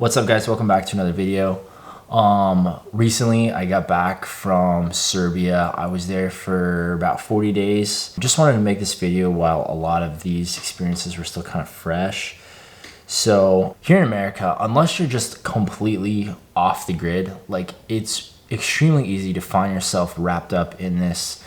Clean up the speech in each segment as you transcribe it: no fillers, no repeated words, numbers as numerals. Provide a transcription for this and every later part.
What's up, guys? Welcome back to another video. Recently I got back from Serbia. I was there for about 40 days. Just wanted to make this video while a lot of these experiences were still kind of fresh. So here in America, unless you're just completely off the grid, like, it's extremely easy to find yourself wrapped up in this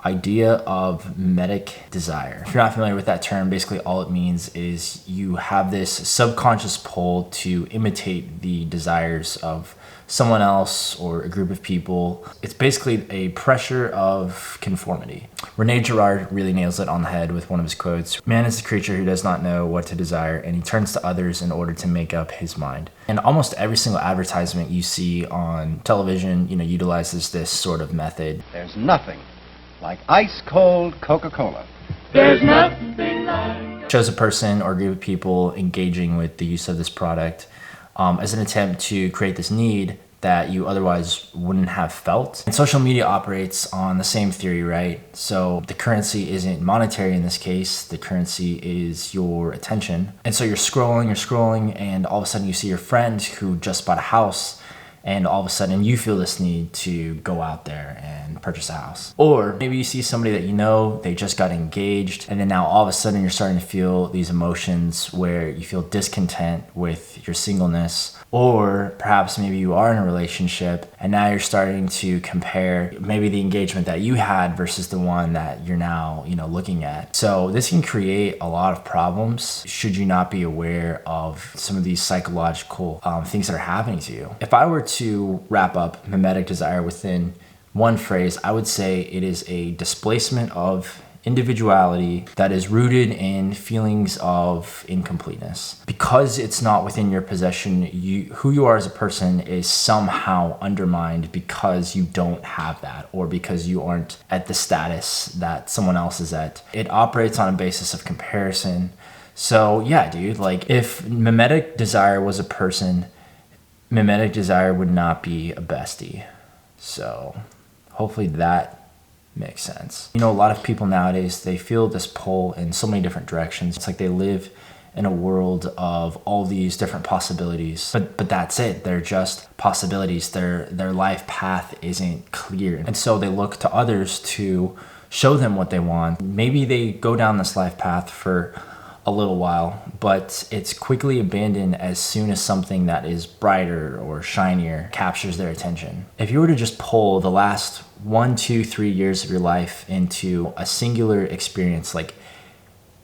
idea of mimetic desire. If you're not familiar with that term, basically all it means is you have this subconscious pull to imitate the desires of someone else or a group of people. It's basically a pressure of conformity. Rene Girard really nails it on the head with one of his quotes: "Man is the creature who does not know what to desire, and he turns to others in order to make up his mind." And almost every single advertisement you see on television, utilizes this sort of method. There's nothing like ice-cold Coca-Cola. There's nothing like... Shows a person or group of people engaging with the use of this product as an attempt to create this need that you otherwise wouldn't have felt. And social media operates on the same theory, right? So the currency isn't monetary in this case. The currency is your attention. And so you're scrolling, and all of a sudden you see your friend who just bought a house, and all of a sudden you feel this need to go out there and purchase a house. Or maybe you see somebody that they just got engaged, and then now all of a sudden you're starting to feel these emotions where you feel discontent with your singleness. Or perhaps maybe you are in a relationship and now you're starting to compare maybe the engagement that you had versus the one that you're now, looking at. So this can create a lot of problems should you not be aware of some of these psychological things that are happening to you. If I were to wrap up mimetic desire within one phrase, I would say it is a displacement of individuality that is rooted in feelings of incompleteness. Because it's not within your possession, who you are as a person is somehow undermined because you don't have that, or because you aren't at the status that someone else is at. It operates on a basis of comparison. So yeah, dude, like, if mimetic desire was a person, mimetic desire would not be a bestie. So hopefully that makes sense. A lot of people nowadays, they feel this pull in so many different directions. It's like they live in a world of all these different possibilities, but that's it. They're just possibilities. Their life path isn't clear. And so they look to others to show them what they want. Maybe they go down this life path for a little while, but it's quickly abandoned as soon as something that is brighter or shinier captures their attention. If you were to just pull the last 1, 2, 3 years of your life into a singular experience, like,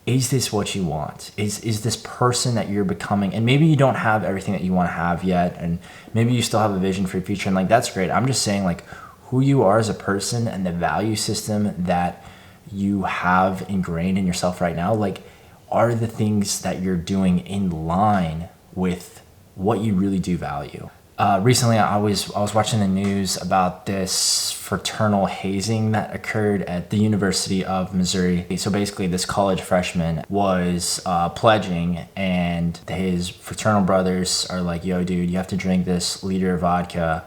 is this what you want? Is this person that you're becoming? And maybe you don't have everything that you want to have yet, and maybe you still have a vision for your future, and like, that's great. I'm just saying, like, who you are as a person and the value system that you have ingrained in yourself right now, like, are the things that you're doing in line with what you really do value? Recently, I was watching the news about this fraternal hazing that occurred at the University of Missouri. So basically, this college freshman was pledging, and his fraternal brothers are like, "Yo, dude, you have to drink this liter of vodka,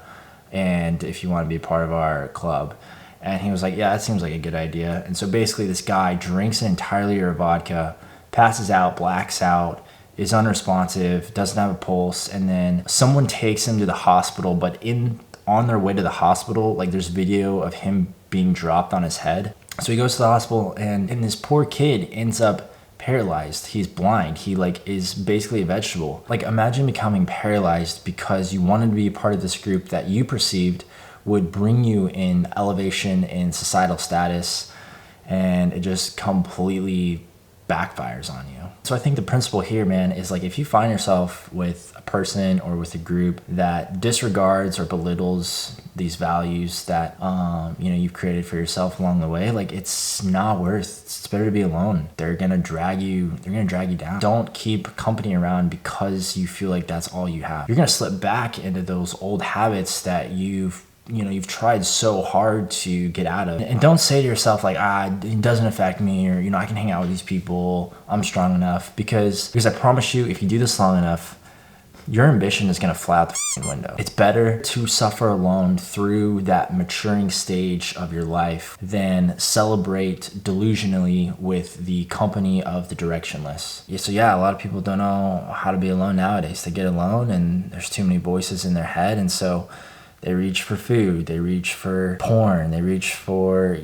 and if you want to be a part of our club." And he was like, "Yeah, that seems like a good idea." And so basically, this guy drinks an entire liter of vodka, passes out, blacks out, is unresponsive, doesn't have a pulse, and then someone takes him to the hospital, but on their way to the hospital, like, there's video of him being dropped on his head. So he goes to the hospital, and this poor kid ends up paralyzed. He's blind. He, like, is basically a vegetable. Like, imagine becoming paralyzed because you wanted to be a part of this group that you perceived would bring you in elevation in societal status, and it just completely backfires on you. So I think the principle here, man, is like, if you find yourself with a person or with a group that disregards or belittles these values that you've created for yourself along the way, like, it's not worth. It's better to be alone. They're gonna drag you down. Don't keep company around because you feel like that's all you have. You're gonna slip back into those old habits that you've tried so hard to get out of. And don't say to yourself, like, it doesn't affect me, or, I can hang out with these people, I'm strong enough. Because I promise you, if you do this long enough, your ambition is gonna fly out the f***ing window. It's better to suffer alone through that maturing stage of your life than celebrate delusionally with the company of the directionless. Yeah, so yeah, a lot of people don't know how to be alone nowadays. They get alone and there's too many voices in their head, and so they reach for food, they reach for porn, they reach for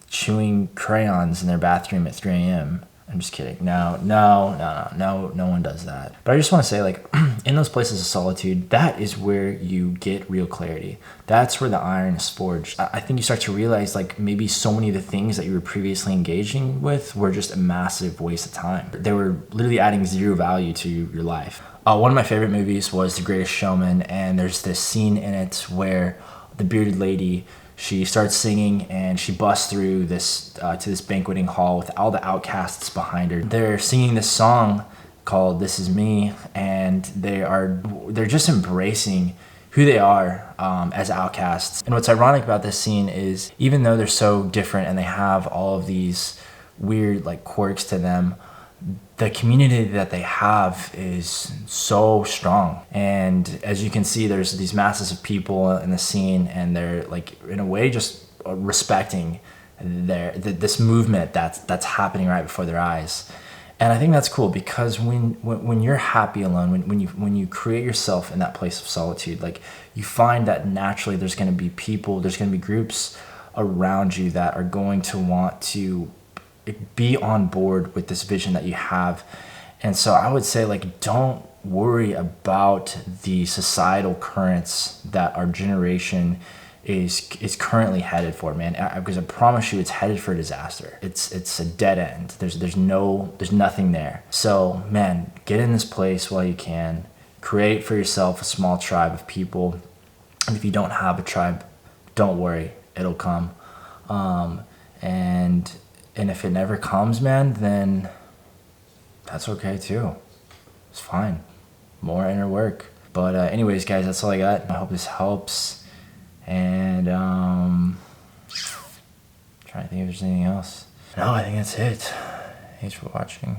chewing crayons in their bathroom at 3 a.m. I'm just kidding. No one does that. But I just want to say, like, in those places of solitude, that is where you get real clarity. That's where the iron is forged. I think you start to realize, like, maybe so many of the things that you were previously engaging with were just a massive waste of time. They were literally adding zero value to your life. One of my favorite movies was The Greatest Showman, and there's this scene in it where the bearded lady, she starts singing and she busts through this to this banqueting hall with all the outcasts behind her. They're singing this song called "This Is Me," and they're just embracing who they are as outcasts. And what's ironic about this scene is, even though they're so different and they have all of these weird like quirks to them, the community that they have is so strong. And as you can see, there's these masses of people in the scene, and they're like, in a way, just respecting this movement that's happening right before their eyes. And I think that's cool, because when you're happy alone, when you create yourself in that place of solitude, like, you find that naturally there's going to be people, there's going to be groups around you that are going to want to be on board with this vision that you have. And so I would say, like, don't worry about the societal currents that our generation is currently headed for, man, because I promise you it's headed for disaster. It's a dead end. There's nothing there. So, man, get in this place while you can. Create for yourself a small tribe of people. And if you don't have a tribe, don't worry, it'll come. And if it never comes, man, then that's okay too. It's fine. More inner work. But anyways, guys, that's all I got. I hope this helps. And trying to think if there's anything else. No, I think that's it. Thanks for watching.